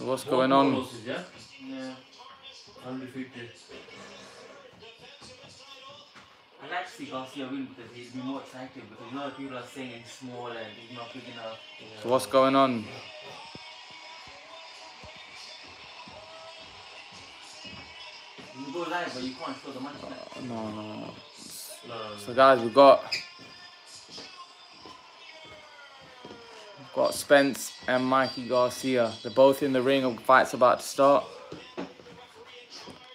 What's going on? Yeah, undefeated. I like to see Garcia win because he'd be more excited because a lot of people are saying he's small and he's not big enough. So what's going on? You can go live, but you can't show the match. No. So guys, we've got Spence and Mikey Garcia. They're both in the ring. A fight's about to start.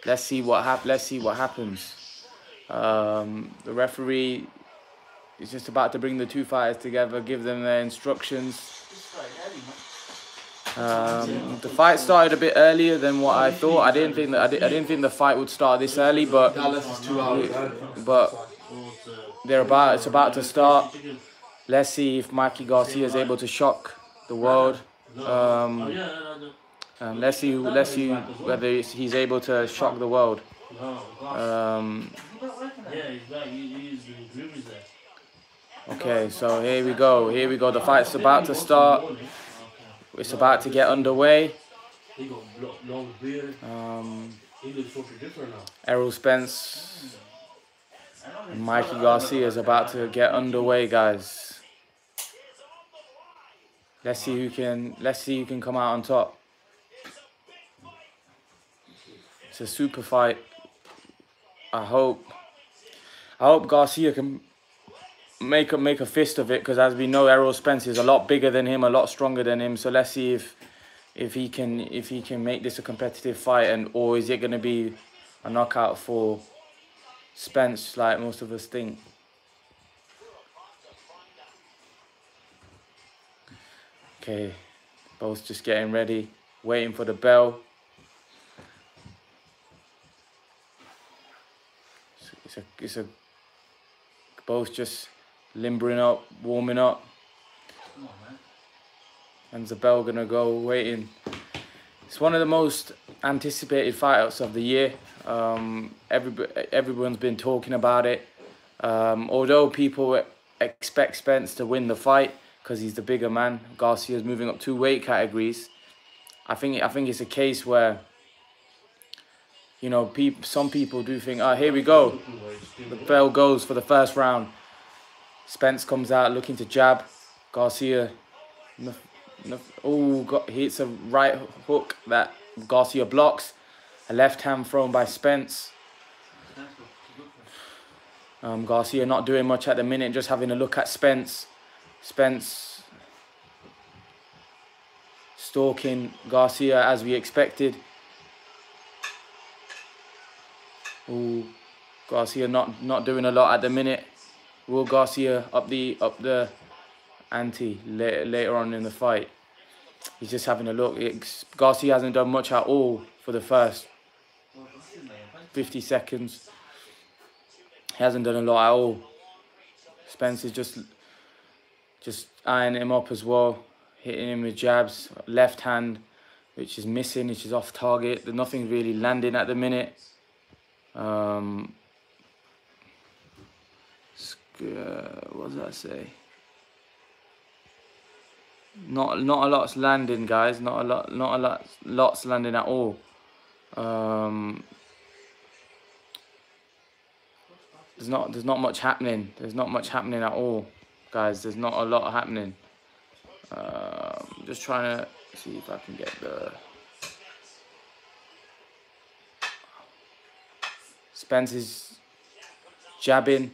Let's see what happens. The referee is just about to bring the two fighters together, give them their instructions. The fight started a bit earlier than what I thought. I didn't think the fight would start this early, but it's about to start. Let's see if Mikey Garcia is able to shock the world. Let's see whether he's able to shock the world. Okay, so here we go. The fight's about to start. It's about to get underway. Errol Spence and Mikey Garcia is about to get underway, guys. Let's see who can come out on top. It's a super fight. I hope Garcia can make a fist of it, because as we know, Errol Spence is a lot bigger than him, a lot stronger than him. So let's see if he can make this a competitive fight, or is it going to be a knockout for Spence like most of us think. Okay, both just getting ready, waiting for the bell. It's a both just limbering up, warming up. When's the bell gonna go? Waiting. It's one of the most anticipated fights of the year. Everyone's been talking about it. Although people expect Spence to win the fight because he's the bigger man, Garcia's moving up 2 weight categories. I think it's a case where, you know, some people do think, oh, here we go. The bell goes for the first round. Spence comes out looking to jab. Garcia, hits a right hook that Garcia blocks. A left hand thrown by Spence. Garcia not doing much at the minute, just having a look at Spence. Spence stalking Garcia as we expected. Garcia not doing a lot at the minute. Will Garcia up the ante later on in the fight? He's just having a look. Garcia hasn't done much at all for the first 50 seconds. He hasn't done a lot at all. Spence is just eyeing him up as well, hitting him with jabs. Left hand, which is missing, which is off target. There's nothing really landing at the minute. What does that say? Not a lot's landing, guys. Not a lot's landing at all. There's not much happening. There's not much happening at all, guys. There's not a lot happening. Just trying to see if I can get the Spence is jabbing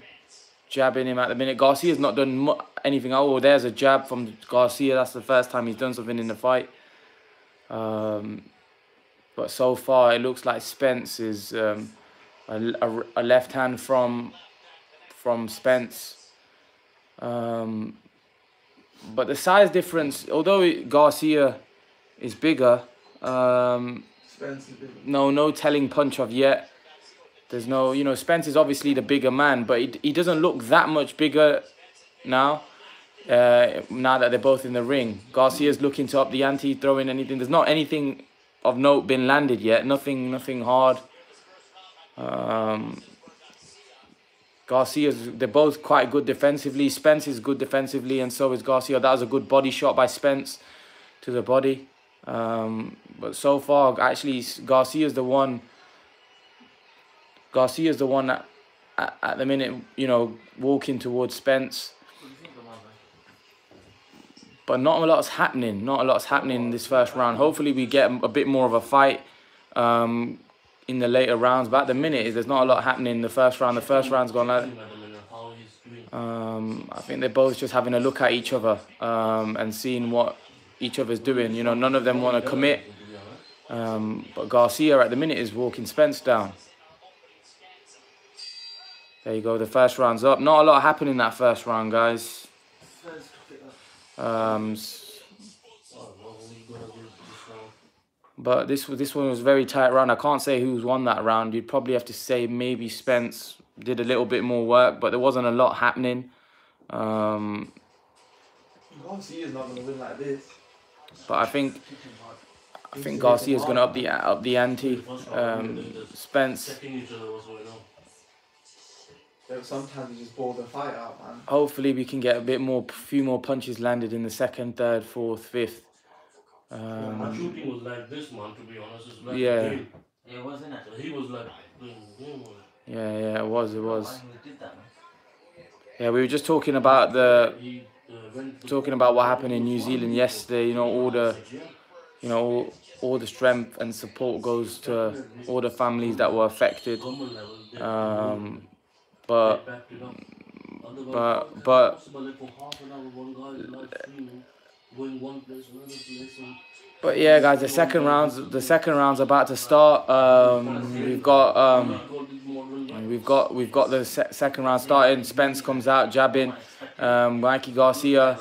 him at the minute. Garcia's not done anything at all. There's a jab from Garcia. That's the first time he's done something in the fight. But so far, it looks like Spence is a left hand from Spence. But the size difference, although Garcia is bigger, Spence is bigger. No telling punch of yet. There's no, you know, Spence is obviously the bigger man, but he doesn't look that much bigger now. Now that they're both in the ring, Garcia's looking to up the ante, throwing anything. There's not anything of note been landed yet. Nothing hard. They're both quite good defensively. Spence is good defensively, and so is Garcia. That was a good body shot by Spence to the body. But so far, actually, Garcia's the one. Garcia's the one that, at the minute, you know, walking towards Spence. But not a lot's happening. Not a lot's happening in this first round. Hopefully, we get a bit more of a fight in the later rounds. But at the minute, there's not a lot happening in the first round. The first round's gone like. I think they're both just having a look at each other and seeing what each other's doing. You know, none of them want to commit. But Garcia at the minute is walking Spence down. There you go. The first round's up. Not a lot happened in that first round, guys. But this one was a very tight round. I can't say who's won that round. You'd probably have to say maybe Spence did a little bit more work, but there wasn't a lot happening. Garcia's not going to win like this. But I think Garcia's going to up the ante. Spence. Sometimes you just ball the fight out, man. Hopefully we can get a few more punches landed in the second, third, fourth, fifth. My shooting was like this, man. To be honest, it's like yeah. Game. Yeah, wasn't it? So he was like doing. Yeah, it was. Why he did that, man? Yeah, we were just talking about what happened in New Zealand yesterday. You know, all the strength and support goes to all the families that were affected. But yeah, guys, the second round's about to start. We've got the second round starting. Spence comes out jabbing. Mikey Garcia,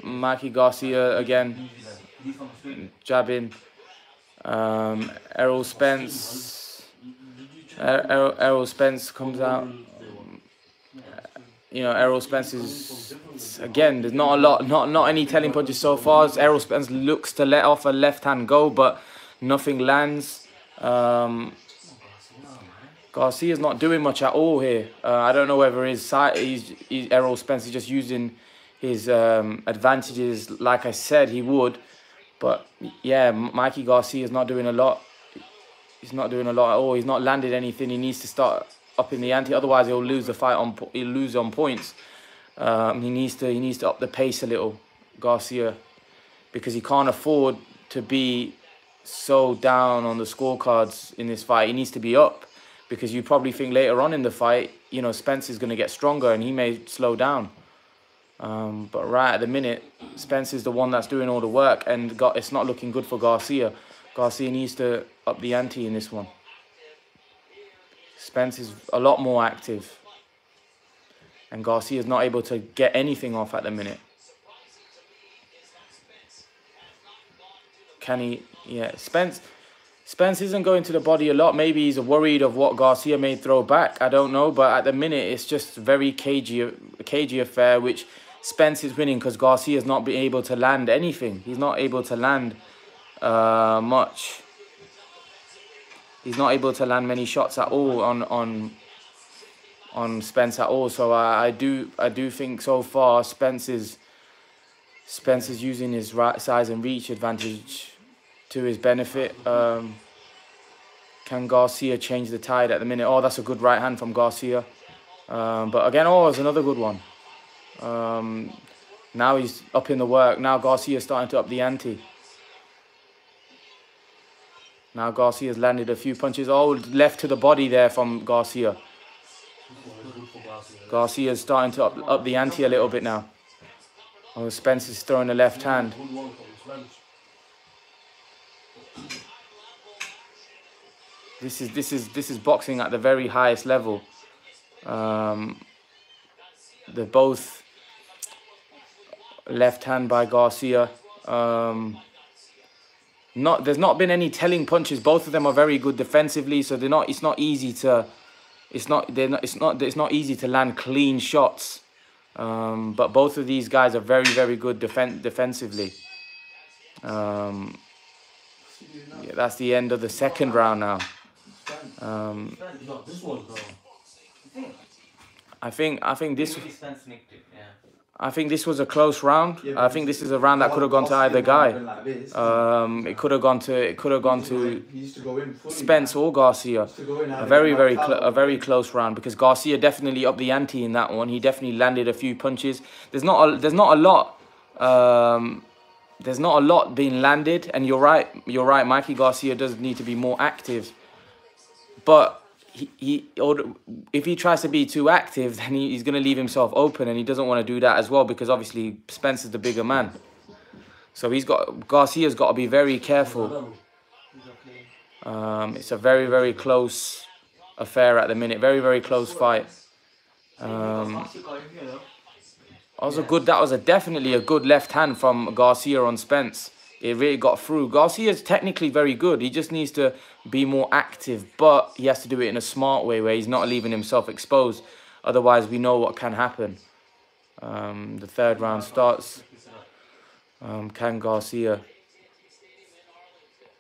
Mikey Garcia again jabbing. Errol Spence comes out. You know, Errol Spence is, again, there's not a lot, not any telling punches so far. Errol Spence looks to let off a left-hand go, but nothing lands. Garcia's not doing much at all here. I don't know whether Errol Spence is just using his advantages, like I said he would. But yeah, Mikey Garcia is not doing a lot. He's not doing a lot at all. He's not landed anything. He needs to start up in the ante. Otherwise, he'll lose the fight he'll lose on points. He needs to up the pace a little, Garcia, because he can't afford to be so down on the scorecards in this fight. He needs to be up, because you probably think later on in the fight, you know, Spence is going to get stronger and he may slow down. But right at the minute, Spence is the one that's doing all the work, and it's not looking good for Garcia. Garcia needs to up the ante in this one. Spence is a lot more active, and Garcia is not able to get anything off at the minute. Can he? Yeah, Spence isn't going to the body a lot. Maybe he's worried of what Garcia may throw back. I don't know, but at the minute it's just a very cagey affair, which Spence is winning because Garcia is not being able to land anything. He's not able to land much. He's not able to land many shots at all on Spence at all. So I do think so far Spence is using his size and reach advantage to his benefit. Can Garcia change the tide at the minute? Oh, that's a good right hand from Garcia. But again, it's another good one. Now he's up in the work. Now Garcia's starting to up the ante. Now Garcia's landed a few punches. Oh, left to the body there from Garcia. Garcia's starting to up the ante a little bit now. Oh, Spence is throwing the left hand. This is boxing at the very highest level. They're both left hand by Garcia. There's not been any telling punches. Both of them are very good defensively, so it's not easy to land clean shots. But both of these guys are very, very good defensively. Yeah, that's the end of the second round now. I think this. I think this was a close round. Yeah, I think this is a round that could have gone to either guy. It could have gone to He used to go in fully, Spence or Garcia. A very close round, because Garcia definitely upped the ante in that one. He definitely landed a few punches. There's not a lot being landed, and you're right. Mikey Garcia does need to be more active, but if he tries to be too active, then he's going to leave himself open, and he doesn't want to do that as well, because obviously Spence is the bigger man. So Garcia's got to be very careful. It's a very close affair at the minute. Very close fight. That was definitely a good left hand from Garcia on Spence. It really got through. Garcia's technically very good. He just needs to be more active, but he has to do it in a smart way where he's not leaving himself exposed. Otherwise, we know what can happen. The third round starts. Can Garcia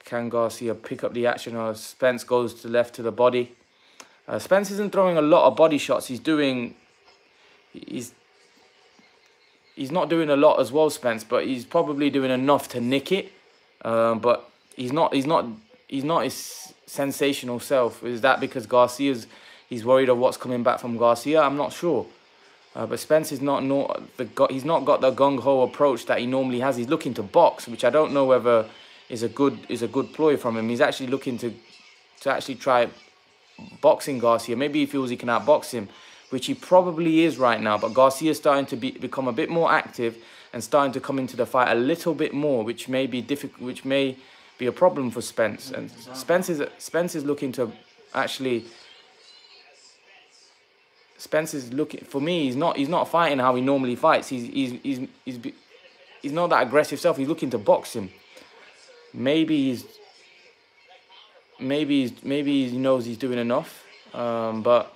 pick up the action? Or Spence goes to left to the body. Spence isn't throwing a lot of body shots. He's not doing a lot as well, Spence, but he's probably doing enough to nick it. But he's not his sensational self. Is that because he's worried of what's coming back from Garcia? I'm not sure. But Spence is he's not got the gung-ho approach that he normally has. He's looking to box, which I don't know whether is a good ploy from him. He's actually looking to actually try boxing Garcia. Maybe he feels he can outbox him, which he probably is right now. But Garcia is starting to become a bit more active and starting to come into the fight a little bit more, which may be difficult, which may be a problem for Spence. And Spence is looking to actually. Spence is looking, for me. He's not fighting how he normally fights. He's not that aggressive self. He's looking to box him. Maybe he knows he's doing enough, but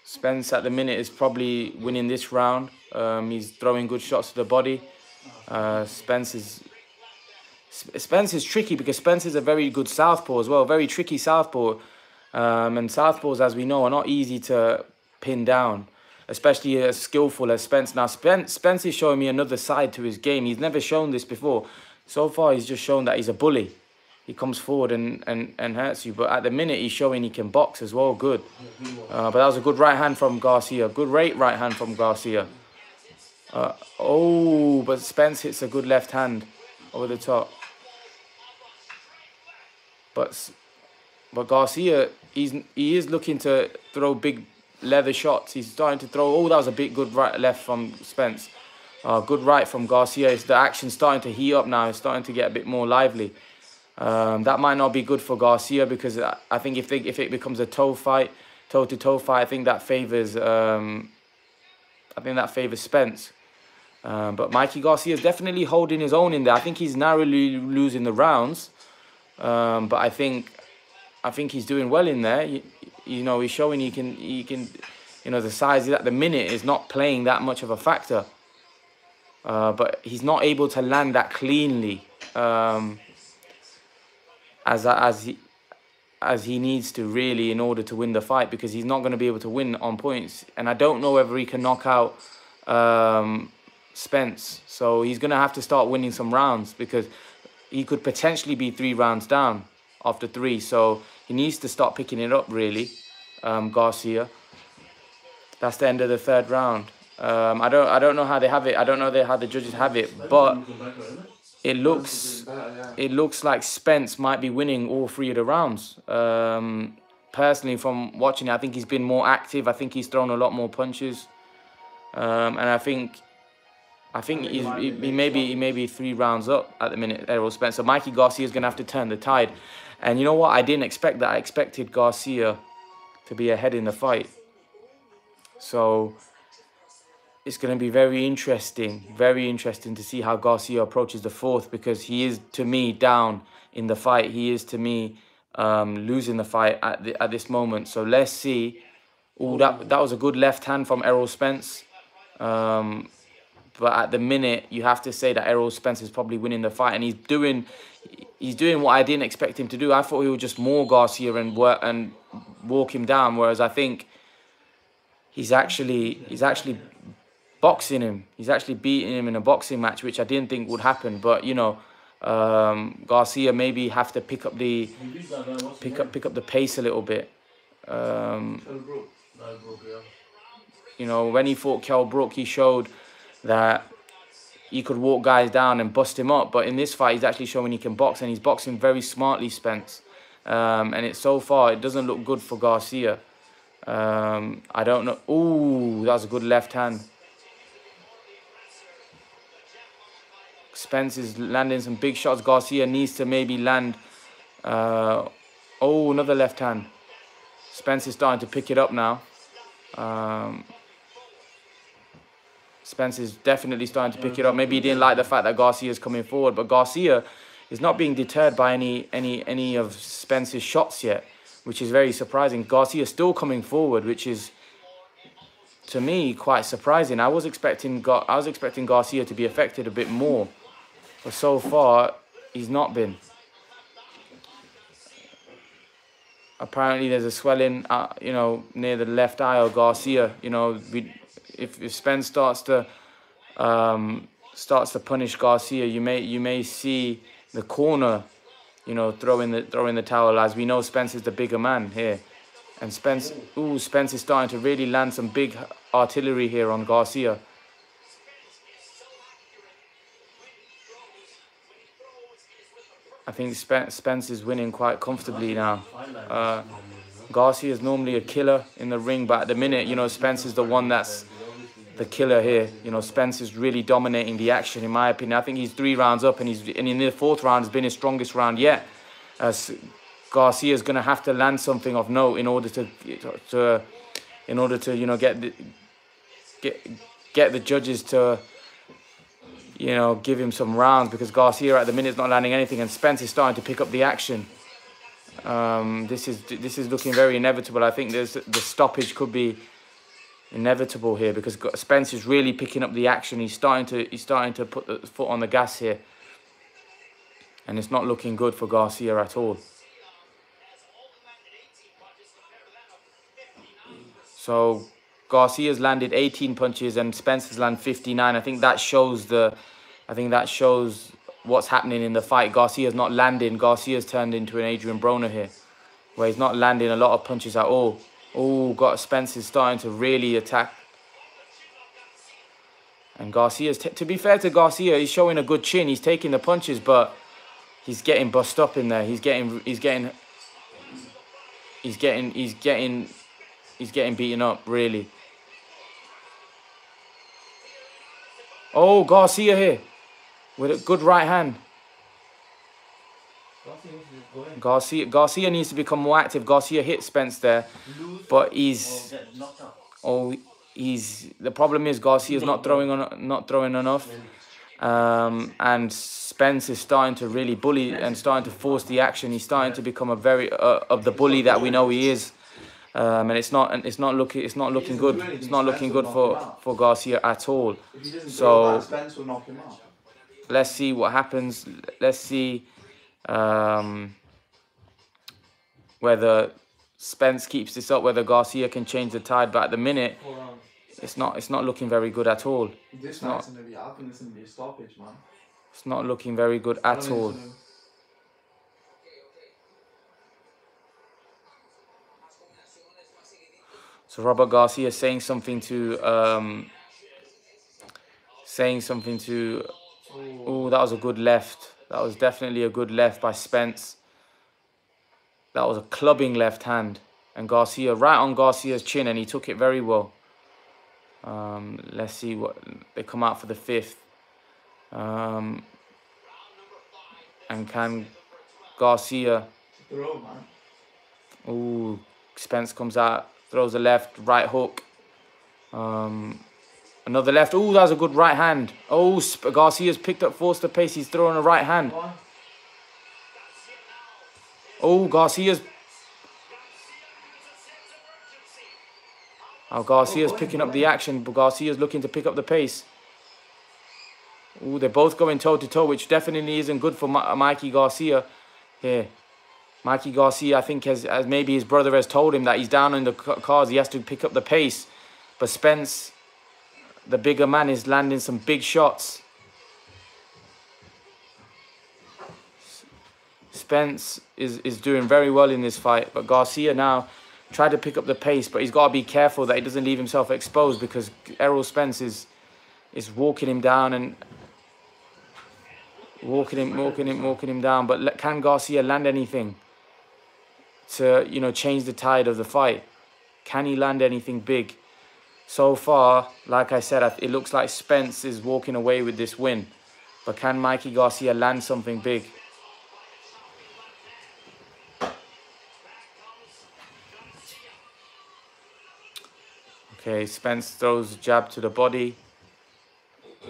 Spence at the minute is probably winning this round. He's throwing good shots to the body. Spence is tricky because Spence is a very good southpaw as well, very tricky southpaw. And southpaws, as we know, are not easy to pin down, especially as skillful as Spence. Now, Spence is showing me another side to his game. He's never shown this before. So far, he's just shown that he's a bully. He comes forward and hurts you. But at the minute, he's showing he can box as well. Good. But that was a good right hand from Garcia. Good right hand from Garcia. But Spence hits a good left hand over the top. But Garcia, he is looking to throw big leather shots. He's starting to throw. That was a big good left from Spence. Good right from Garcia. The action's starting to heat up now. It's starting to get a bit more lively. That might not be good for Garcia, because I think if it becomes a toe-to-toe fight, I think that favors Spence. But Mikey Garcia is definitely holding his own in there. I think he's narrowly losing the rounds, but I think he's doing well in there. He's showing he can. The size at the minute is not playing that much of a factor. But he's not able to land that cleanly as he needs to, really, in order to win the fight, because he's not going to be able to win on points. And I don't know whether he can knock out Spence. So he's going to have to start winning some rounds, because he could potentially be 3 rounds down after 3. So he needs to start picking it up, really, Garcia. That's the end of the 3rd round. I don't know how they have it. I don't know how the judges have it, but it looks like Spence might be winning all 3 of the rounds. Personally, from watching it, I think he's been more active. I think he's thrown a lot more punches, and I think he may be 3 rounds up at the minute, Errol Spence. So Mikey Garcia is going to have to turn the tide. And you know what? I didn't expect that. I expected Garcia to be ahead in the fight. So it's going to be very interesting to see how Garcia approaches the 4th, because he is, to me, down in the fight. He is, to me, losing the fight at this moment. So let's see. That was a good left hand from Errol Spence. But at the minute, you have to say that Errol Spence is probably winning the fight, and he's doing what I didn't expect him to do. I thought he would just maul Garcia and walk him down, whereas I think he's actually boxing him. He's actually beating him in a boxing match, which I didn't think would happen. But you know, Garcia maybe have to pick up the pace a little bit. You know, when he fought Kell Brook, he showed that he could walk guys down and bust him up. But in this fight, he's actually showing he can box, and he's boxing very smartly, Spence. And so far, it doesn't look good for Garcia. I don't know. Ooh, that was a good left hand. Spence is landing some big shots. Garcia needs to maybe land. Oh, another left hand. Spence is starting to pick it up now. Spence is definitely starting to pick it up. Maybe he didn't like the fact that Garcia is coming forward, but Garcia is not being deterred by any of Spence's shots yet, which is very surprising. Garcia is still coming forward, which is, to me, quite surprising. I was expecting Garcia to be affected a bit more, but so far he's not been. Apparently, there's a swelling, you know, near the left eye of Garcia. You know, if Spence starts to punish Garcia, you may see the corner, you know, throwing the towel, as we know Spence is the bigger man here, and Spence is starting to really land some big artillery here on Garcia. I think Spence is winning quite comfortably now. Garcia is normally a killer in the ring, but at the minute, you know, Spence is the one that's the killer here. You know, Spence is really dominating the action, in my opinion. I think he's 3 rounds up, and in the 4th round has been his strongest round yet. Garcia is going to have to land something of note in order to you know, get the judges to, you know, give him some rounds, because Garcia at the minute is not landing anything, and Spence is starting to pick up the action. This is looking very inevitable. I think the stoppage could be inevitable here, because Spence is really picking up the action. He's starting to put the foot on the gas here, and it's not looking good for Garcia at all. So Garcia's landed 18 punches and Spence has landed 59. I think that shows what's happening in the fight. Garcia's not landing. Garcia's turned into an Adrian Broner here, where he's not landing a lot of punches at all. Oh, Spence is starting to really attack. And Garcia's, to be fair to Garcia, he's showing a good chin. He's taking the punches, but he's getting bust up in there. He's getting beaten up, really. Oh, Garcia here with a good right hand. Garcia needs to become more active. Garcia hit Spence there, but the problem is Garcia's not throwing enough. And Spence is starting to really bully and starting to force the action. He's starting to become a very of the bully that we know he is. And it's not looking good. It's not looking good for Garcia at all. So let's see what happens. Let's see whether Spence keeps this up, whether Garcia can change the tide. But at the minute, it's not looking very good at all. This night's gonna be, I think it's gonna be a stoppage, man. It's not looking very good at all. So Robert Garcia saying something to oh, that was a good left. That was definitely a good left by Spence. That was a clubbing left hand, and Garcia right on Garcia's chin, and he took it very well. Let's see what they come out for the 5th. And can Garcia? Ooh, Spence comes out, throws a left, right hook. Another left. Ooh, that was a good right hand. Oh, Garcia's forced the pace. He's throwing a right hand. Oh, Garcia's picking up the action, but Garcia's looking to pick up the pace. Ooh, they're both going toe-to-toe, which definitely isn't good for Mikey Garcia here. Mikey Garcia, I think, as maybe his brother has told him that he's down in the cards. He has to pick up the pace. But Spence the bigger man is landing some big shots. Spence is doing very well in this fight, but Garcia now tried to pick up the pace, but he's got to be careful that he doesn't leave himself exposed, because Errol Spence is walking him down and walking him down. But can Garcia land anything to, you know, change the tide of the fight? Can he land anything big? So far, like I said, it looks like Spence is walking away with this win, but can Mikey Garcia land something big? Okay, Spence throws a jab to the body.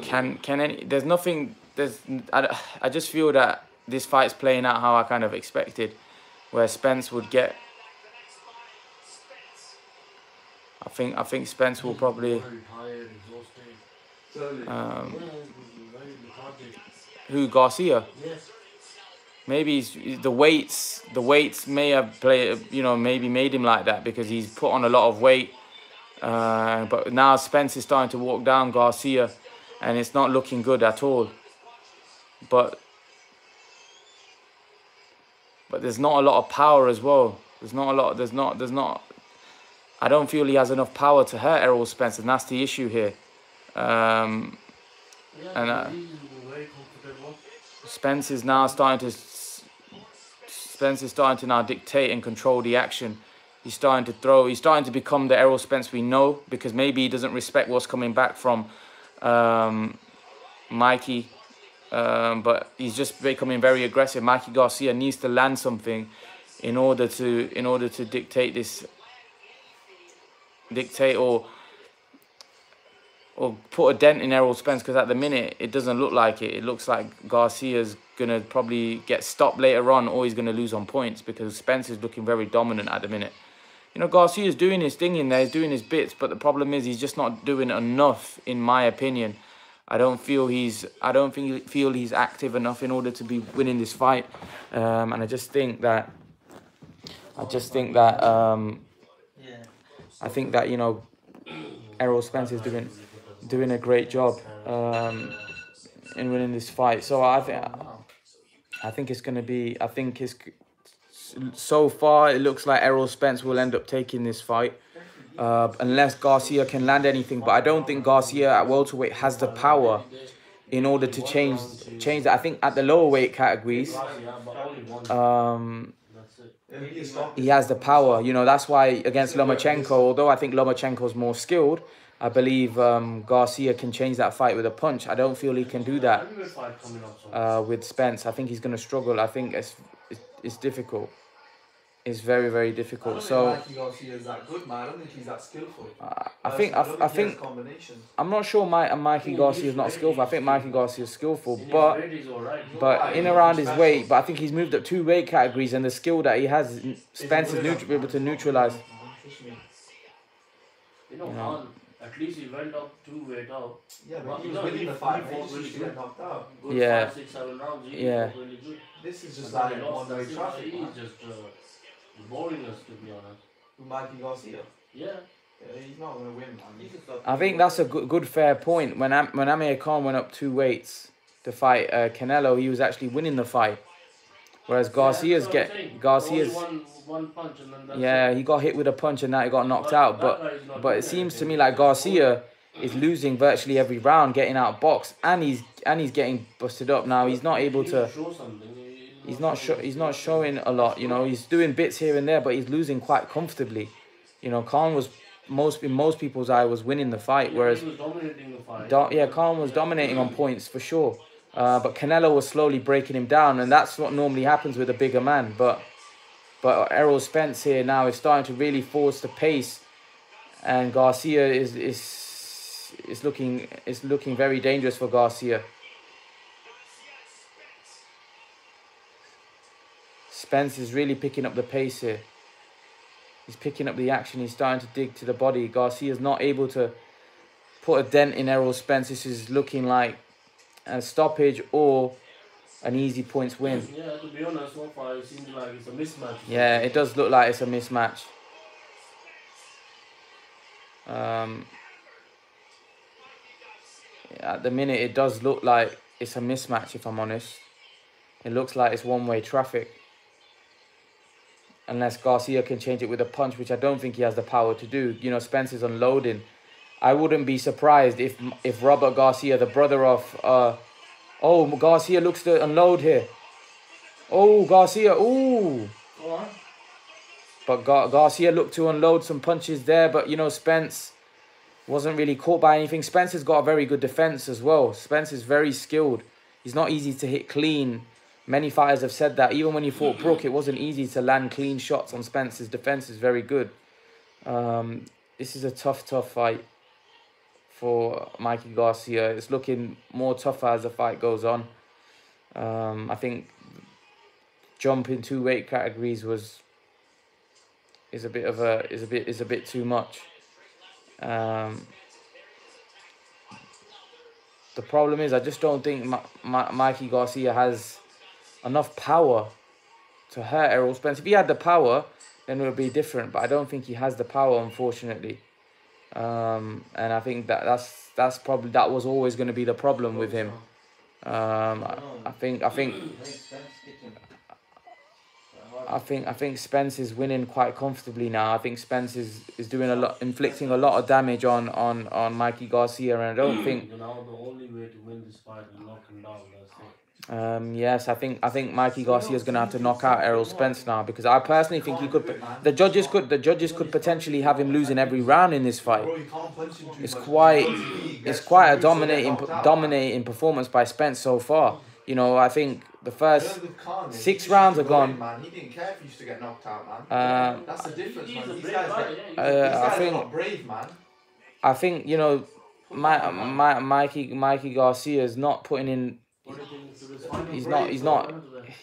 There's nothing. I just feel that this fight's playing out how I kind of expected, where Spence would get. I think Spence will probably. Who, Garcia? Yes. Maybe the weights may have maybe made him like that, because he's put on a lot of weight. But now Spence is starting to walk down Garcia, and it's not looking good at all. But there's not a lot of power as well. There's not. I don't feel he has enough power to hurt Errol Spence, and that's the issue here. Spence is starting to now dictate and control the action. He's starting to throw. He's starting to become the Errol Spence we know, because maybe he doesn't respect what's coming back from Mikey. But he's just becoming very aggressive. Mikey Garcia needs to land something in order to dictate or put a dent in Errol Spence, because at the minute it doesn't look like it. It looks like Garcia's gonna probably get stopped later on, or he's gonna lose on points, because Spence is looking very dominant at the minute. You know, Garcia's doing his thing in there, he's doing his bits, but the problem is he's just not doing enough, in my opinion. I don't feel he's active enough in order to be winning this fight, and I think that you know, Errol Spence is doing a great job in winning this fight. So I think it's going to be. So far it looks like Errol Spence will end up taking this fight, unless Garcia can land anything. But I don't think Garcia at welterweight has the power in order to change that. I think at the lower weight categories, he has the power. You know, that's why against Lomachenko, although I think Lomachenko's more skilled, I believe Garcia can change that fight with a punch. I don't feel he can do that with Spence. I think he's going to struggle. I think it's difficult. It's very, very difficult. I don't think Mikey Garcia is that good, man. I don't think he's that skillful. I think I'm not sure Mikey Garcia is not skillful. I think Mikey Garcia is skillful, but in around his weight. But I think he's moved up 2 weight categories, and the skill that he has, Spence is able to neutralize. You know, at least he went up 2 weight up. Yeah, but he was winning the fight. He just used to get knocked out. Yeah. 5, 6, 7 rounds. Yeah. Really good. This is just like one-way traffic. He's just boring us, to be honest. With Mikey Garcia. Yeah. Yeah, he's not going to win, man. I think that's a good fair point. When Amir Khan went up 2 weights to fight Canelo, he was actually winning the fight. Whereas Garcia's one punch and then that's it. He got hit with a punch and now he got knocked out. But it seems to me like Garcia is losing virtually every round, getting out boxed, and he's getting busted up now. He's not able to. He's not showing a lot. You know, he's doing bits here and there, but he's losing quite comfortably. You know, Khan was in most people's eye was winning the fight, whereas he was dominating the fight. Khan was dominating on points for sure. But Canelo was slowly breaking him down, and that's what normally happens with a bigger man. But Errol Spence here now is starting to really force the pace, and Garcia is looking very dangerous for Garcia. Spence is really picking up the pace here. He's picking up the action. He's starting to dig to the body. Garcia's not able to put a dent in Errol Spence. This is looking like a stoppage or an easy points win. Yeah, to be honest, so far it seems like it's a mismatch. Yeah, it does look like it's a mismatch. at the minute it does look like it's a mismatch, if I'm honest. It looks like it's one-way traffic. Unless Garcia can change it with a punch, which I don't think he has the power to do. You know, Spence is unloading. I wouldn't be surprised if Robert Garcia, the brother of... oh, Garcia looks to unload here. Oh, Garcia, ooh. Go on. But Garcia looked to unload some punches there. But, you know, Spence wasn't really caught by anything. Spence has got a very good defense as well. Spence is very skilled. He's not easy to hit clean. Many fighters have said that. Even when he fought Brook, it wasn't easy to land clean shots on Spence's defense is very good. This is a tough fight for Mikey Garcia. It's looking more tougher as the fight goes on. I think jumping 2 weight categories is a bit too much. The problem is I just don't think Mikey Garcia has enough power to hurt Errol Spence. If he had the power, then it would be different. But I don't think he has the power, unfortunately. And I think that's probably that was always going to be the problem with him. I think Spence is winning quite comfortably now. I think Spence is doing a lot, inflicting a lot of damage on Mikey Garcia, and I don't think. Now the only way to win this fight is knock him down. That's it. Yes, I think Mikey Garcia is going to have to knock out Errol Spence now, because I personally think he could. The judges could potentially have him losing every round in this fight. It's quite a dominating performance by Spence so far. You know, I think the first 6 rounds are gone. Man, he didn't care if he used to get knocked out, man. That's the difference, man. These guys are not brave, man. I think, you know, Mikey Garcia is not putting in. He's not.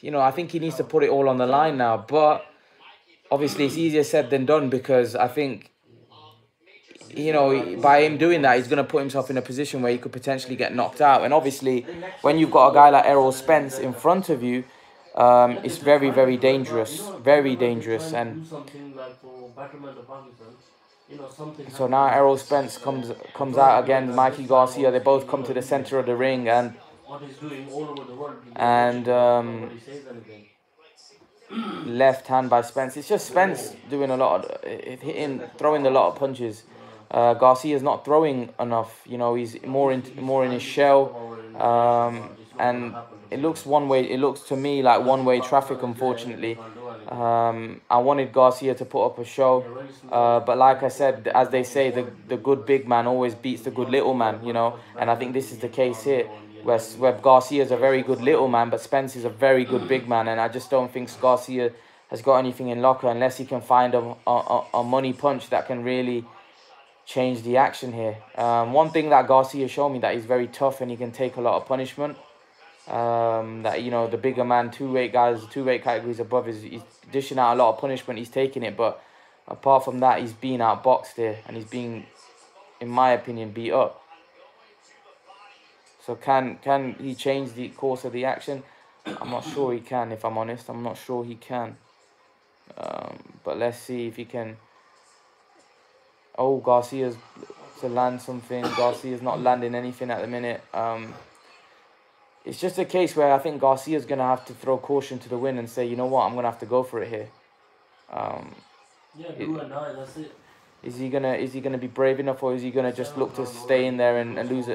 You know, I think he needs to put it all on the line now. But obviously, it's easier said than done, because I think, you know, by him doing that, he's going to put himself in a position where he could potentially get knocked out. And obviously, when you've got a guy like Errol Spence in front of you, it's very, very dangerous. Very dangerous. And so now Errol Spence comes out again. Mikey Garcia, they both come to the center of the ring, and left hand by Spence. It's just Spence doing a lot of throwing a lot of punches. Garcia's not throwing enough. You know, he's more in his shell, and it looks one way. It looks to me like one-way traffic, unfortunately. I wanted Garcia to put up a show, but like I said, as they say, the good big man always beats the good little man. You know, and I think this is the case here, where Garcia is a very good little man, but Spence is a very good big man, and I just don't think Garcia has got anything in locker unless he can find a money punch that can really change the action here. One thing that Garcia showed me, that he's very tough and he can take a lot of punishment. That, you know, the bigger man, 2 weight categories above, he's dishing out a lot of punishment. He's taking it, but apart from that, he's being outboxed here, and he's being, in my opinion, beat up. So can he change the course of the action? I'm not sure he can, if I'm honest. I'm not sure he can. But let's see if he can. Oh, Garcia's to land something. Garcia's not landing anything at the minute. It's just a case where I think Garcia's going to have to throw caution to the wind and say, you know what, I'm going to have to go for it here. Do and die, that's it. Is he gonna be brave enough, or is he gonna just look to stay in there and lose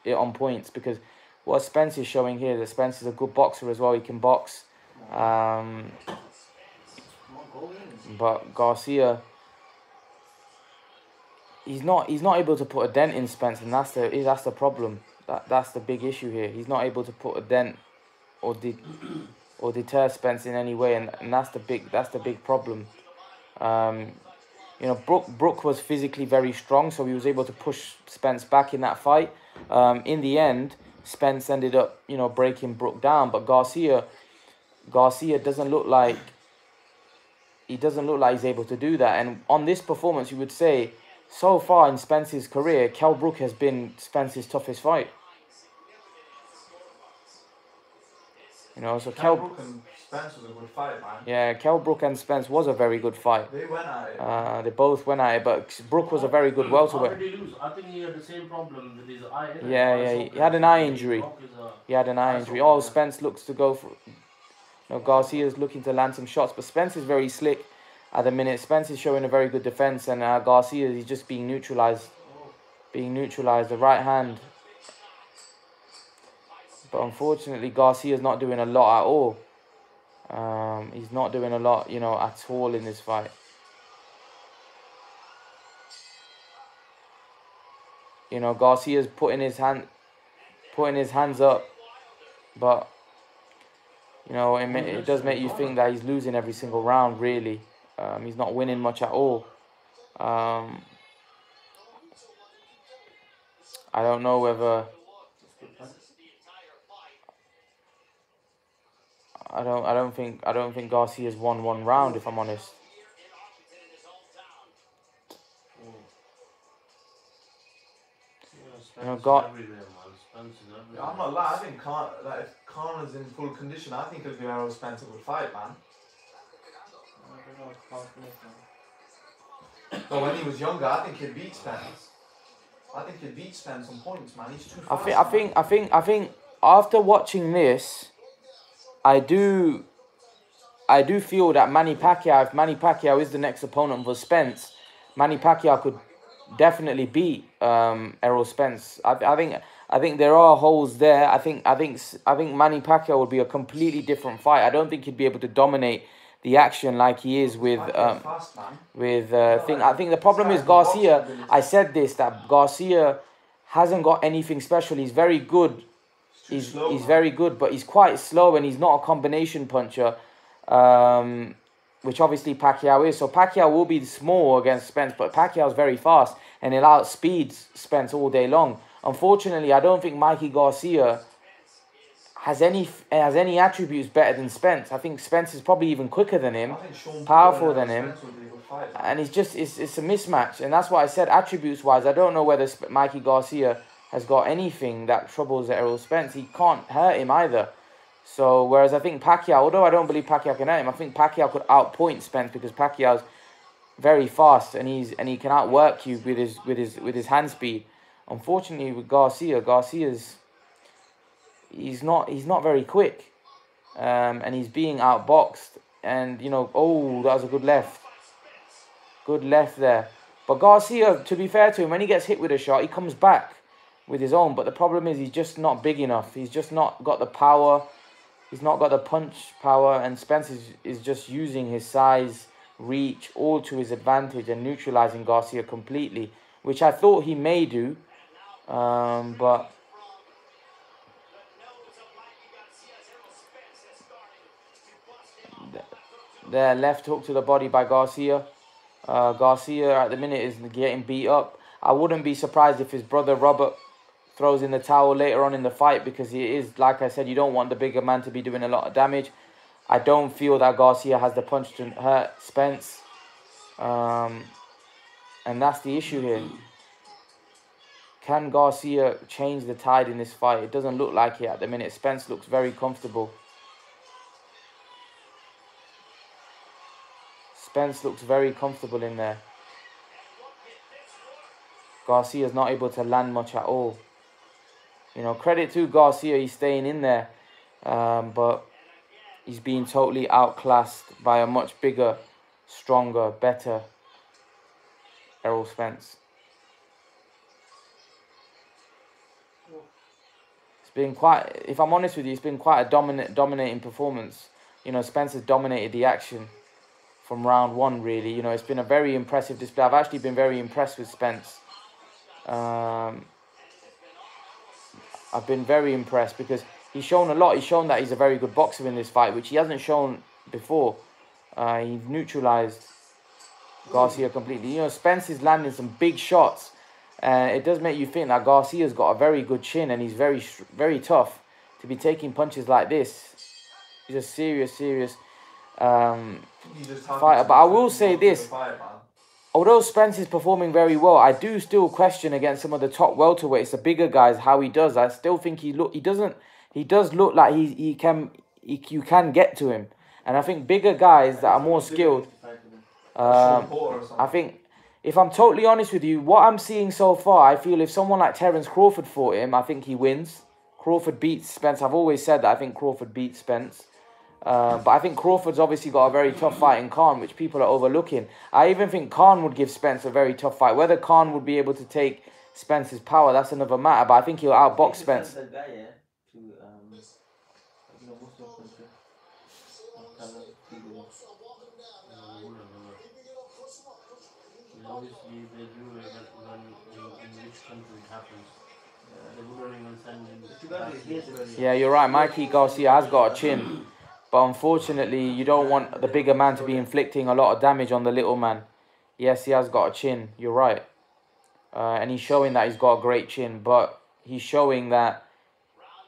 it on points? Because what Spence is showing here, that Spence is a good boxer as well. He can box. But Garcia, he's not able to put a dent in Spence, and that's the problem. That's the big issue here. He's not able to put a dent or deter Spence in any way, and that's the big problem. You know, Brook was physically very strong, so he was able to push Spence back in that fight. In the end, Spence ended up, you know, breaking Brook down, but Garcia doesn't look like he's able to do that. And on this performance, you would say, so far in Spence's career, Kell Brook has been Spence's toughest fight. You know, so Kell Brook and Spence was a good fight, man. Yeah, Kell Brook and Spence was a very good fight. They went at it. They both went at it, but Brook was a very good How welterweight. did he lose? I think he had the same problem with his eye. Innit? Yeah, he had an eye injury. He had an eye injury. Oh, Spence looks to go for... You know, Garcia's looking to land some shots, but Spence is very slick at the minute. Spence is showing a very good defense, and Garcia is just being neutralized. The right hand. But unfortunately, Garcia's not doing a lot at all. He's not doing a lot, you know, at all in this fight. You know, Garcia's putting his hands up, but you know, it does make you think that he's losing every single round. Really, he's not winning much at all. I don't know whether. I don't think Garcia's won one round, if I'm honest. You know, Yeah, I'm not lying. I think if Connor's in full condition, I think it'll be Errol Spence a good fight, man. But when he was younger, I think he'd beat Spence. I think he'd beat Spence on points, man. He's too fast. I think after watching this, I do feel that Manny Pacquiao, if Manny Pacquiao is the next opponent for Spence, Manny Pacquiao could definitely beat Errol Spence. I think there are holes there. I think Manny Pacquiao would be a completely different fight. I don't think he'd be able to dominate the action like he is with I think the problem is Garcia. I said this, that Garcia hasn't got anything special. He's very good. He's very good, but he's quite slow, and he's not a combination puncher, which obviously Pacquiao is. So Pacquiao will be small against Spence, but Pacquiao's very fast, and he'll outspeed Spence all day long. Unfortunately, I don't think Mikey Garcia has any attributes better than Spence. I think Spence is probably even quicker than him, powerful than him, and it's a mismatch. And that's what I said, attributes-wise. I don't know whether Mikey Garcia has got anything that troubles Errol Spence. He can't hurt him either. So, whereas I think Pacquiao, although I don't believe Pacquiao can hurt him, I think Pacquiao could outpoint Spence because Pacquiao's very fast and he can outwork you with his hand speed. Unfortunately, with Garcia's he's not very quick, and he's being outboxed. And you know, oh, that was a good left there. But Garcia, to be fair to him, when he gets hit with a shot, he comes back with his own. But the problem is he's just not big enough. He's just not got the power. He's not got the punch power, and Spence is just using his size, reach, all to his advantage and neutralizing Garcia completely, which I thought he may do, but there, left hook to the body by Garcia. Garcia at the minute is getting beat up. I wouldn't be surprised if his brother Robert throws in the towel later on in the fight, because he is, like I said, you don't want the bigger man to be doing a lot of damage. I don't feel that Garcia has the punch to hurt Spence. And that's the issue here. Can Garcia change the tide in this fight? It doesn't look like it at the minute. Spence looks very comfortable. Spence looks very comfortable in there. Garcia's not able to land much at all. You know, credit to Garcia, he's staying in there. But he's being totally outclassed by a much bigger, stronger, better Errol Spence. It's been quite, if I'm honest with you, it's been quite a dominating performance. You know, Spence has dominated the action from round one, really. You know, it's been a very impressive display. I've actually been very impressed with Spence. I've been very impressed because he's shown a lot. He's shown that he's a very good boxer in this fight, which he hasn't shown before. He neutralized Garcia completely. You know, Spence is landing some big shots. It does make you think that Garcia's got a very good chin, and he's very tough to be taking punches like this. He's a serious fighter. But I will say this. Although Spence is performing very well, I do still question against some of the top welterweights, the bigger guys, how he does. I still think he does look like you can get to him. And I think bigger guys that are more skilled. I think, if I'm totally honest with you, what I'm seeing so far, I feel if someone like Terence Crawford fought him, I think he wins. Crawford beats Spence. I've always said that I think Crawford beats Spence. But I think Crawford's obviously got a very tough fight in Khan, which people are overlooking. I even think Khan would give Spence a very tough fight. Whether Khan would be able to take Spence's power, that's another matter. But I think he'll outbox Spence. Obviously, they do it when in which country it happens. They wouldn't even send him. Yeah, you're right. Mikey Garcia has got a chin. But unfortunately, you don't want the bigger man to be inflicting a lot of damage on the little man. Yes, he has got a chin. You're right. And he's showing that he's got a great chin. But he's showing that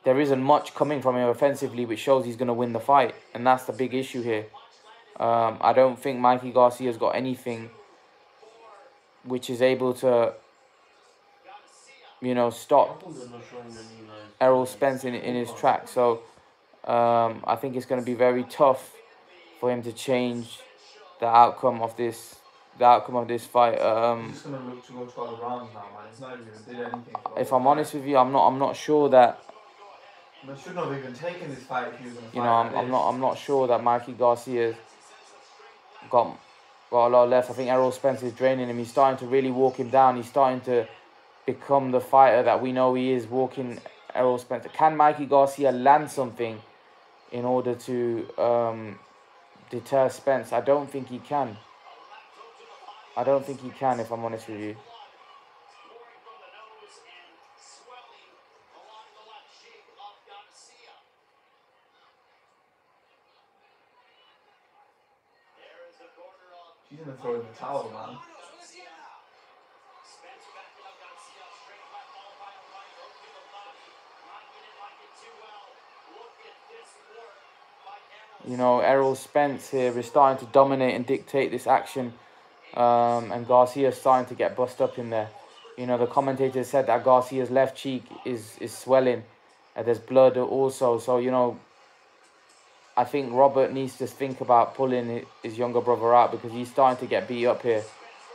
there isn't much coming from him offensively, which shows he's going to win the fight. And that's the big issue here. I don't think Mikey Garcia's got anything which is able to, you know, stop Errol Spence in his track. So I think it's going to be very tough for him to change the outcome of this fight. He's just gonna look to go 12 rounds now, man. He's not even did anything. If I'm honest with you, I'm not sure that. They shouldn't have even taken this fight if he was gonna fight. You know, I'm not sure that Mikey Garcia's got a lot left. I think Errol Spence is draining him. He's starting to really walk him down. He's starting to become the fighter that we know he is, walking Errol Spence. Can Mikey Garcia land something in order to deter Spence? I don't think he can. I don't think he can, if I'm honest with you. He's gonna throw in the towel, man. You know, Errol Spence here is starting to dominate and dictate this action. And Garcia's starting to get bust up in there. You know, the commentator said that Garcia's left cheek is swelling. There's blood also. So, you know, I think Robert needs to think about pulling his younger brother out because he's starting to get beat up here.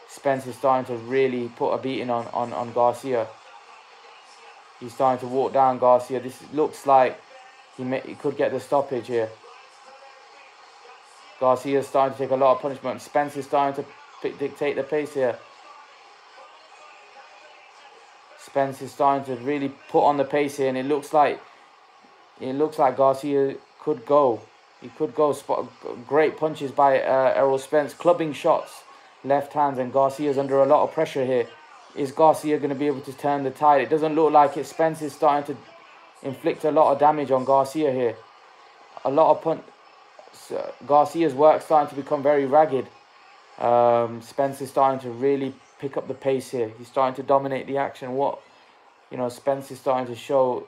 Spence is starting to really put a beating on Garcia. He's starting to walk down Garcia. This looks like he could get the stoppage here. Garcia's starting to take a lot of punishment. Spence is starting to dictate the pace here. Spence is starting to really put on the pace here, and it looks like Garcia could go. He could go. Great punches by Errol Spence, clubbing shots, left hands, and Garcia's under a lot of pressure here. Is Garcia going to be able to turn the tide? It doesn't look like it. Spence is starting to inflict a lot of damage on Garcia here. A lot of Garcia's work starting to become very ragged. Spence is starting to really pick up the pace here. He's starting to dominate the action. Spence is starting to show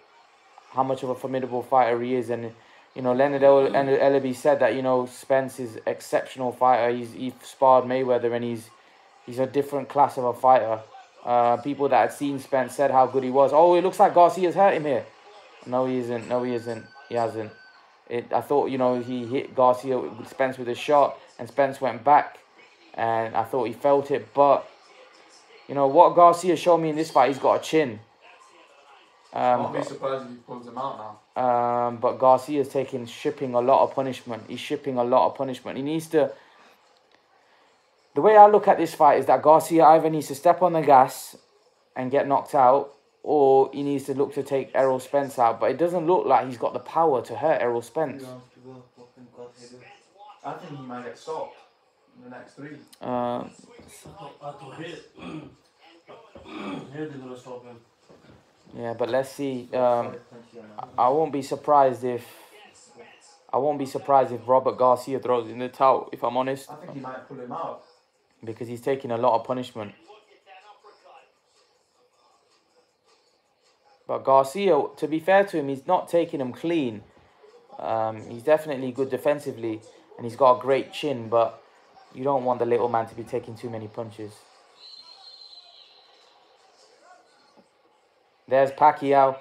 how much of a formidable fighter he is. And, you know, Leonard Ellaby said that, you know, Spence is an exceptional fighter. He sparred Mayweather, and he's a different class of a fighter. People that had seen Spence said how good he was. Oh, it looks like Garcia's hurt him here. No, he isn't. No, he isn't. He hasn't. I thought, you know, he hit Spence with a shot, and Spence went back, and I thought he felt it. But, you know, what Garcia showed me in this fight, he's got a chin. I won't be surprised if he pulls him out now. But Garcia's shipping a lot of punishment. He's shipping a lot of punishment. He needs to... The way I look at this fight is that Garcia either needs to step on the gas and get knocked out, or he needs to look to take Errol Spence out. But it doesn't look like he's got the power to hurt Errol Spence. I think he might get stopped in the next 3. I thought here they're going to stop him. Yeah, but let's see. I won't be surprised if Robert Garcia throws in the towel, if I'm honest. I think he might pull him out. Because he's taking a lot of punishment. But Garcia, to be fair to him, he's not taking him clean. He's definitely good defensively, and he's got a great chin, but you don't want the little man to be taking too many punches. There's Pacquiao.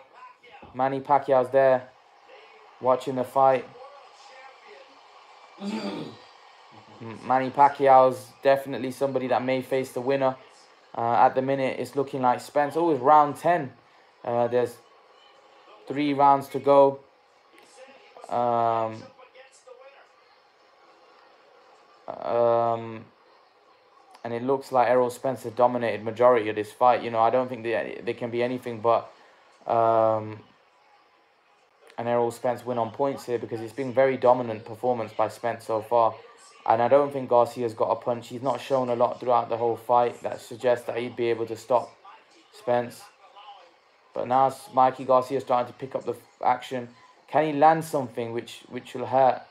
Manny Pacquiao's there, watching the fight. Manny Pacquiao's definitely somebody that may face the winner. At the minute, it's looking like Spence. Oh, it's round 10. There's 3 rounds to go. And it looks like Errol Spence dominated majority of this fight. You know, I don't think they can be anything but an Errol Spence win on points here, because it's been very dominant performance by Spence so far. And I don't think Garcia's got a punch. He's not shown a lot throughout the whole fight that suggests that he'd be able to stop Spence. But now Mikey Garcia starting to pick up the action. Can he land something which will hurt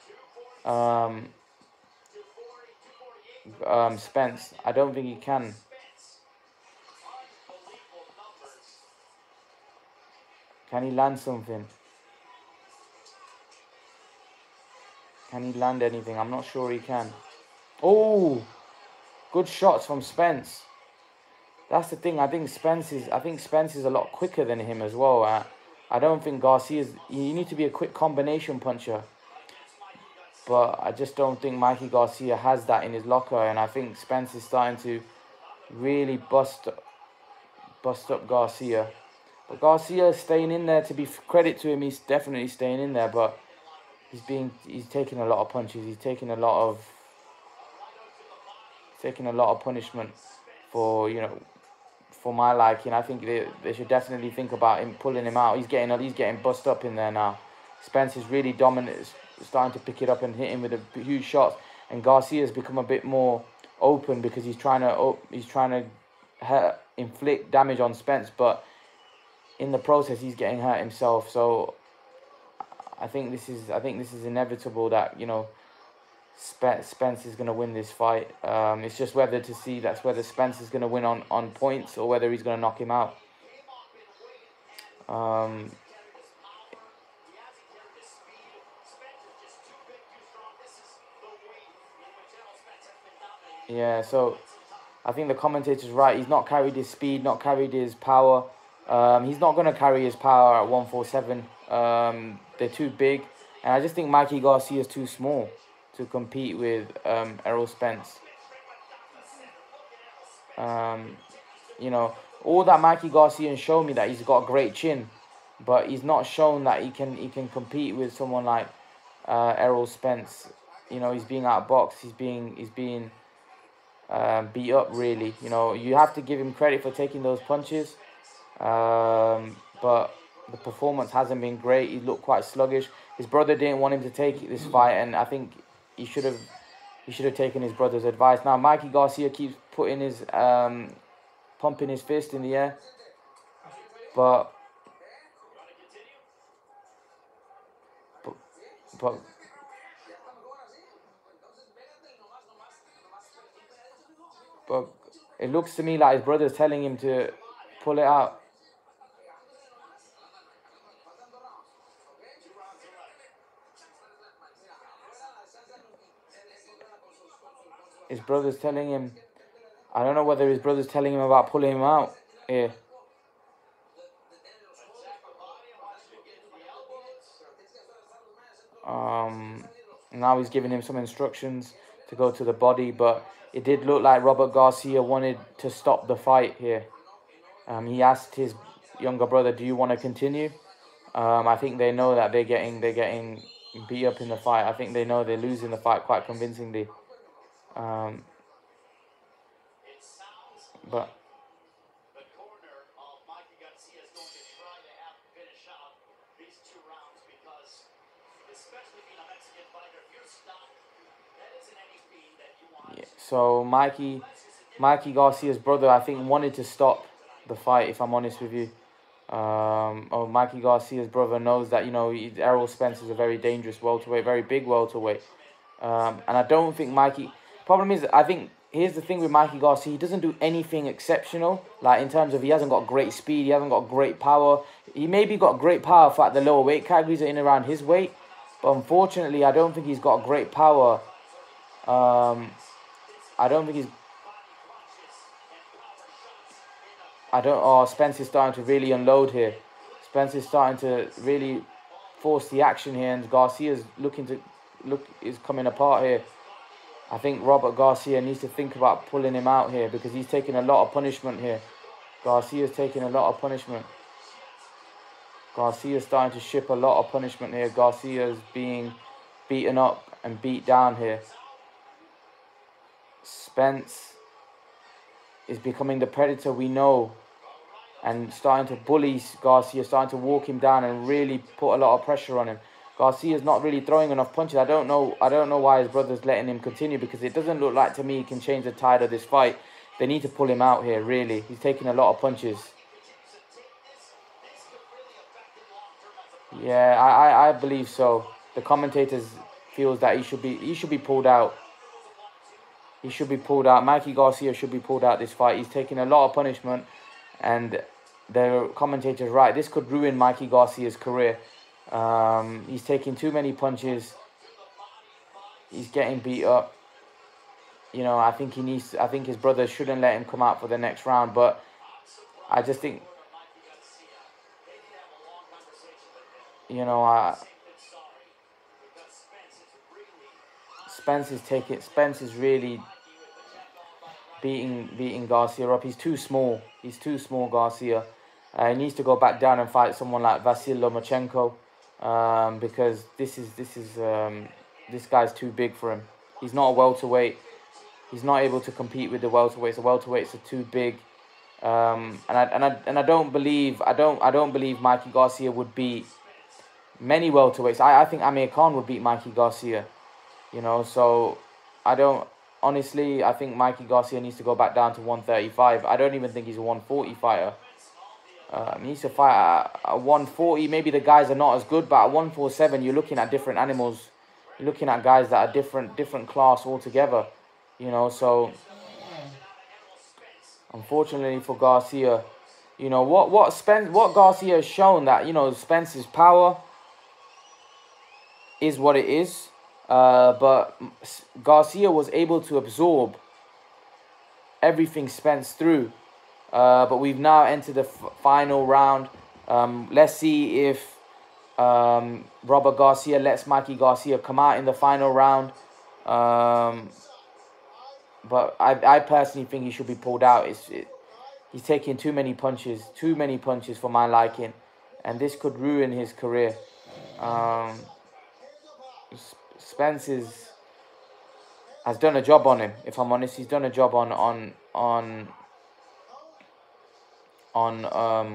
Spence? I don't think he can. Can he land something? Can he land anything? I'm not sure he can. Oh, good shots from Spence. That's the thing. I think Spence is a lot quicker than him as well. I don't think Garcia's. You need to be a quick combination puncher. But I just don't think Mikey Garcia has that in his locker, and I think Spence is starting to really bust up Garcia. But Garcia is staying in there. To be credit to him, he's definitely staying in there. But he's taking a lot of punches. He's taking a lot of punishment for, you know, for my liking. I think they should definitely think about him pulling him out. He's getting bust up in there now. Spence is really dominant, starting to pick it up and hit him with a huge shot. And Garcia's become a bit more open because he's trying to inflict damage on Spence, but in the process he's getting hurt himself. So I think this is inevitable that, you know, Spence is going to win this fight. It's just whether Spence is going to win on points or whether he's going to knock him out. Yeah, so I think the commentator's right. He's not carried his speed, not carried his power. He's not going to carry his power at 147. They're too big. And I just think Mikey Garcia is too small to compete with Errol Spence. You know, all that Mikey Garcia showed me that he's got a great chin, but he's not shown that he can compete with someone like Errol Spence. You know, he's being outboxed. He's being beat up, really. You know, you have to give him credit for taking those punches, but the performance hasn't been great. He looked quite sluggish. His brother didn't want him to take this fight, and I think he should have taken his brother's advice. Now Mikey Garcia keeps putting his pumping his fist in the air, but it looks to me like his brother's telling him to pull it out. His brother's telling him, I don't know whether his brother's telling him about pulling him out here. Now he's giving him some instructions to go to the body, but it did look like Robert Garcia wanted to stop the fight here. He asked his younger brother, "Do you want to continue?" I think they know that they're getting beat up in the fight. I think they know they're losing the fight quite convincingly. But yeah, so Mikey Garcia's brother, I think, wanted to stop the fight, if I'm honest with you. Mikey Garcia's brother knows that, you know, Errol Spence is a very dangerous welterweight, very big welterweight. And I don't think problem is, I think, here's the thing with Mikey Garcia, he doesn't do anything exceptional. Like, in terms of, he hasn't got great speed, he hasn't got great power. He maybe got great power for at the lower weight categories in around his weight. But unfortunately, I don't think he's got great power. Spence is starting to really unload here. Spence is starting to really force the action here, and Garcia's looking to is coming apart here. I think Robert Garcia needs to think about pulling him out here because he's taking a lot of punishment here. Garcia's taking a lot of punishment. Garcia's starting to ship a lot of punishment here. Garcia's being beaten up and beat down here. Spence is becoming the predator we know and starting to bully Garcia, starting to walk him down and really put a lot of pressure on him. Garcia's not really throwing enough punches. I don't know why his brother's letting him continue because it doesn't look like to me he can change the tide of this fight. They need to pull him out here, really. He's taking a lot of punches. Yeah, I believe so. The commentators feels that he should be pulled out. He should be pulled out. Mikey Garcia should be pulled out this fight. He's taking a lot of punishment, and the commentator's right. This could ruin Mikey Garcia's career. He's taking too many punches. He's getting beat up. You know, I think his brother shouldn't let him come out for the next round, but I just think, you know, Spence is really beating Garcia up. He's too small. He's too small, Garcia. He needs to go back down and fight someone like Vasyl Lomachenko, because this guy's too big for him. He's not a welterweight. He's not able to compete with the welterweights. The welterweights are too big. And I don't believe Mikey Garcia would beat many welterweights. I think Amir Khan would beat Mikey Garcia. You know, so I think Mikey Garcia needs to go back down to 135. I don't even think he's a 140 fighter. He needs to fight at 140. Maybe the guys are not as good, but at 147, you're looking at different animals. You're looking at guys that are different class altogether. You know, so unfortunately for Garcia, you know what Garcia has shown that, you know, Spence's power is what it is. But Garcia was able to absorb everything Spence threw. But we've now entered the final round. Let's see if Robert Garcia lets Mikey Garcia come out in the final round. But I personally think he should be pulled out. He's taking too many punches for my liking. And this could ruin his career. Spence has done a job on him. If I'm honest, he's done a job on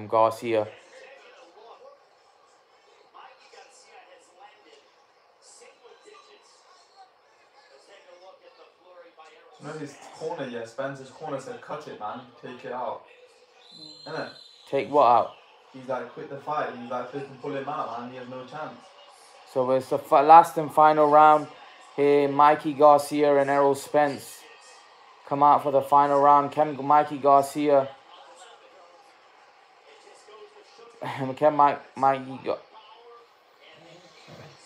Garcia. You know his corner, yeah, Spencer's corner said, cut it, man, take it out. Innit? Take what out? He's like, quit the fight. He's like, flipping pull him out, man, he has no chance. So it's the last and final round here. Mikey Garcia and Errol Spence come out for the final round. Can Mikey Garcia...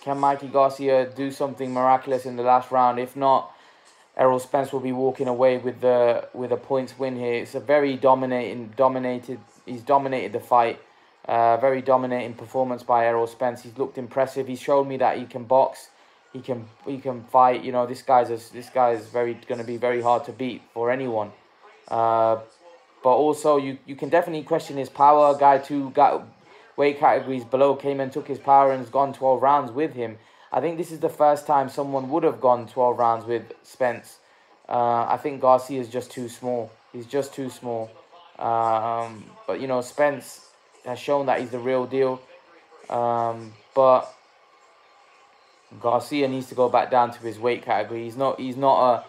Can Mikey Garcia do something miraculous in the last round? If not, Errol Spence will be walking away with a points win here. It's a very dominated. He's dominated the fight. Very dominating performance by Errol Spence. He's looked impressive. He's shown me that he can box. He can fight. You know, this guy is going to be very hard to beat for anyone. But also you can definitely question his power. A guy got weight categories below came and took his power and has gone 12 rounds with him. I think this is the first time someone would have gone 12 rounds with Spence. I think Garcia is just too small. He's just too small. But, you know, Spence has shown that he's the real deal. But Garcia needs to go back down to his weight category. He's not a...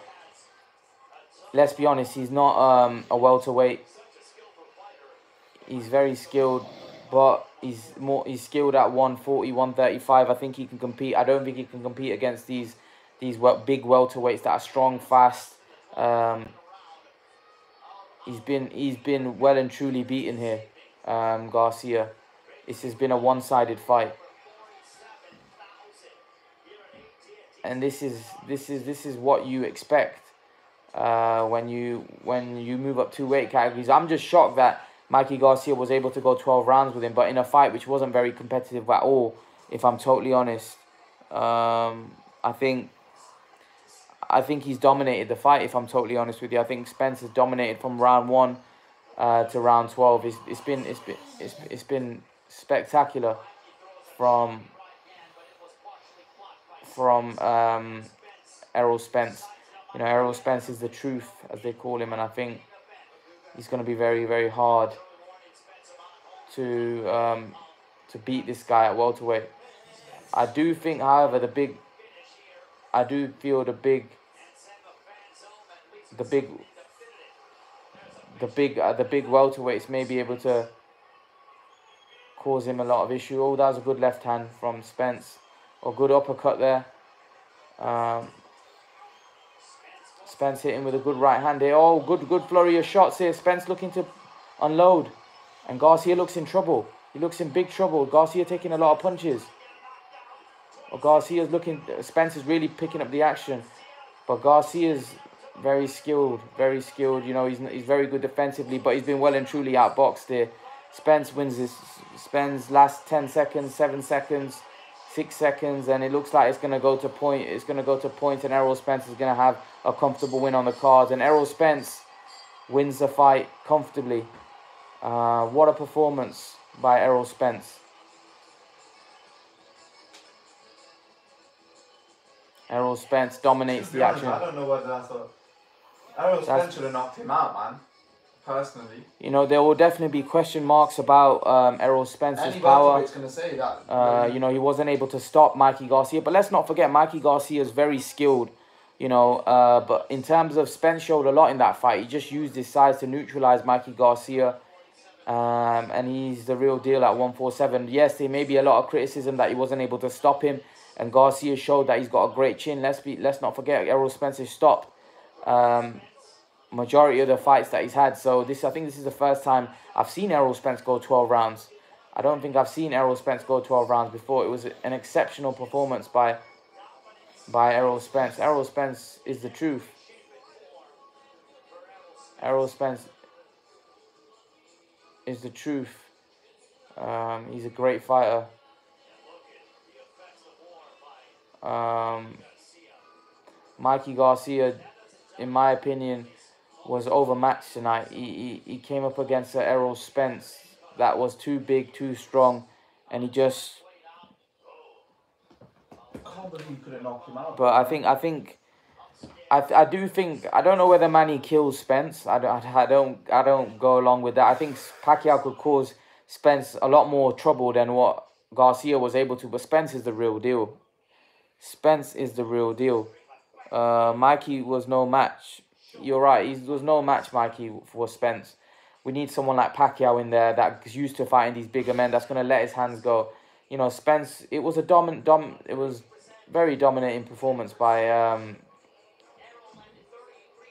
Let's be honest, he's not a welterweight. He's very skilled, but he's skilled at 140, 135. I think he can compete. I don't think he can compete against these big welterweights that are strong, fast. He's been well and truly beaten here, Garcia. This has been a one-sided fight, and this is what you expect when you move up 2 weight categories. I'm just shocked that Mikey Garcia was able to go 12 rounds with him, but in a fight which wasn't very competitive at all, if I'm totally honest. I think he's dominated the fight. If I'm totally honest with you, I think Spence has dominated from round 1 to round 12. It's been spectacular from Errol Spence. You know, Errol Spence is the truth, as they call him, and I think he's going to be very, very hard to beat this guy at welterweight. I do think, however, the big welterweights may be able to cause him a lot of issue. Oh, that was a good left hand from Spence. A good uppercut there. Spence hitting with a good right hand here. Oh, good flurry of shots here. Spence looking to unload. And Garcia looks in trouble. He looks in big trouble. Garcia taking a lot of punches. Spence is really picking up the action. But Garcia's very skilled. You know, he's very good defensively, but he's been well and truly outboxed here. Spence wins this. Spence last 10 seconds, 7 seconds, 6 seconds, and it looks like it's going to go to point. It's going to go to point, and Errol Spence is going to have a comfortable win on the cards. And Errol Spence wins the fight comfortably. What a performance by Errol Spence. Errol Spence dominates the action. I don't know whether that's a... Errol Spence should have knocked him out, man. Personally. You know, there will definitely be question marks about Errol Spence's power. Anybody's going to say that. You know, he wasn't able to stop Mikey Garcia. But let's not forget, Mikey Garcia is very skilled. You know, but in terms of Spence showed a lot in that fight. He just used his size to neutralize Mikey Garcia. And he's the real deal at 147. Yes, there may be a lot of criticism that he wasn't able to stop him. And Garcia showed that he's got a great chin. Let's not forget, Errol Spence has stopped majority of the fights that he's had. So I think this is the first time I've seen Errol Spence go 12 rounds. I don't think I've seen Errol Spence go 12 rounds before. It was an exceptional performance by Errol Spence. Errol Spence is the truth. Errol Spence is the truth. He's a great fighter. Mikey Garcia, in my opinion, was overmatched tonight. He came up against Errol Spence that was too big, too strong, and he just... I can't believe you could have knocked him out. But I do think, I don't know whether Manny kills Spence. I don't go along with that. I think Pacquiao could cause Spence a lot more trouble than what Garcia was able to. But Spence is the real deal. Spence is the real deal. Mikey was no match. You're right. He was no match, Mikey, for Spence. We need someone like Pacquiao in there that's used to fighting these bigger men. That's going to let his hands go. You know, Spence. It was a It was very dominating performance by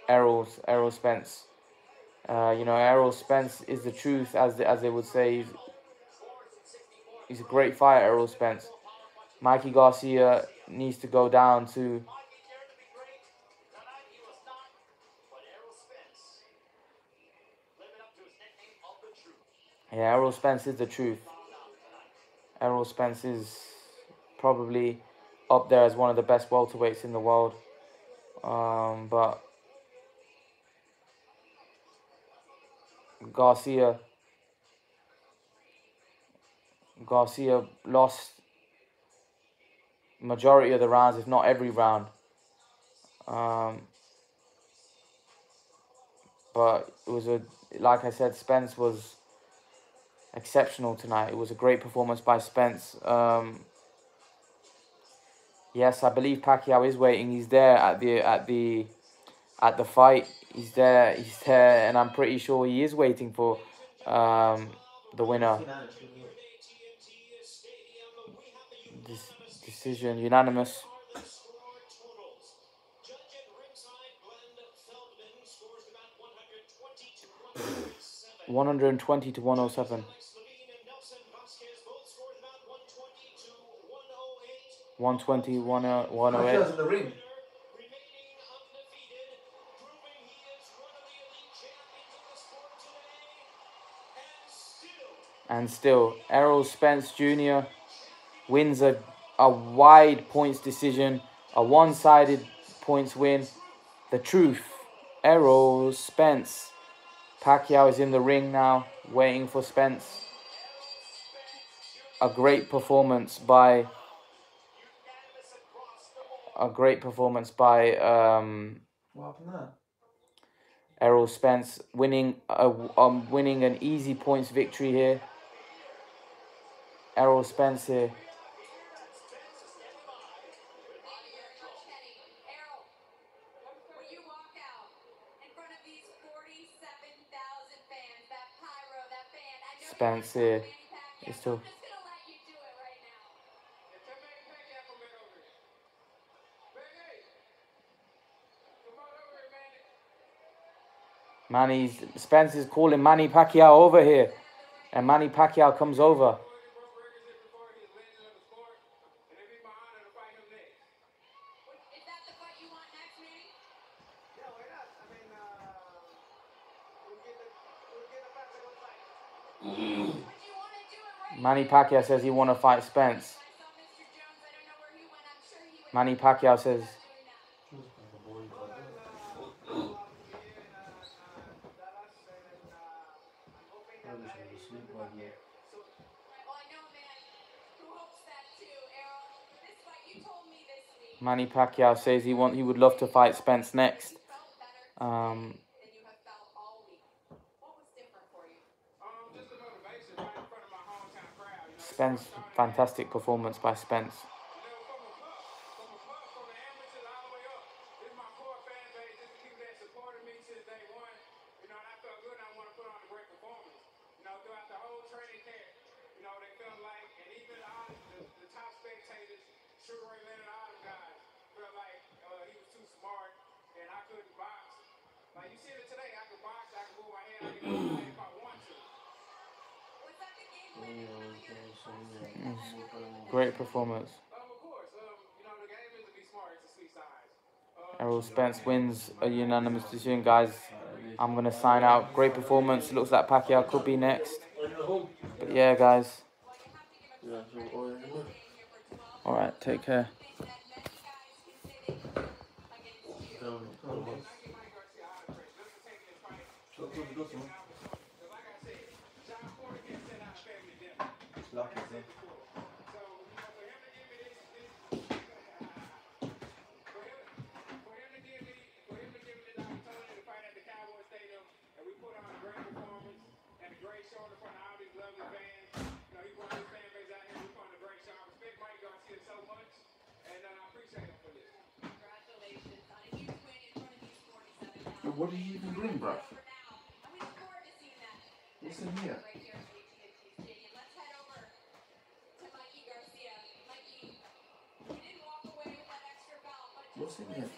Errol Spence. You know, Errol Spence is the truth, as they would say. He's a great fighter, Errol Spence. Mikey Garcia needs to go down to... Yeah, Errol Spence is the truth. Errol Spence is probably up there as one of the best welterweights in the world. But Garcia lost majority of the rounds, if not every round. But it was like I said, Spence was exceptional tonight. It was a great performance by Spence. Yes, I believe Pacquiao is waiting. He's there at the fight. He's there, and I'm pretty sure he is waiting for the winner. Decision unanimous. 120 to 107. 120, 108. In the ring. And still, Errol Spence Jr. wins a wide points decision A one-sided points win. The truth. Errol Spence. Pacquiao is in the ring now, waiting for Spence. A great performance by What happened there? Errol Spence, winning an easy points victory here. Errol Spence here. Spence here. He's still. Spence is calling Manny Pacquiao over here. And Manny Pacquiao comes over. Manny Pacquiao says he want to fight Spence. Manny Pacquiao says. Manny Pacquiao says he would love to fight Spence next. Spence, fantastic performance by Spence. Great performance. Errol Spence wins a unanimous decision, guys. I'm going to sign out. Great performance. Looks like Pacquiao could be next. But yeah, guys. Alright, take care. What did you even bring, bruv? What's in here? What's in here?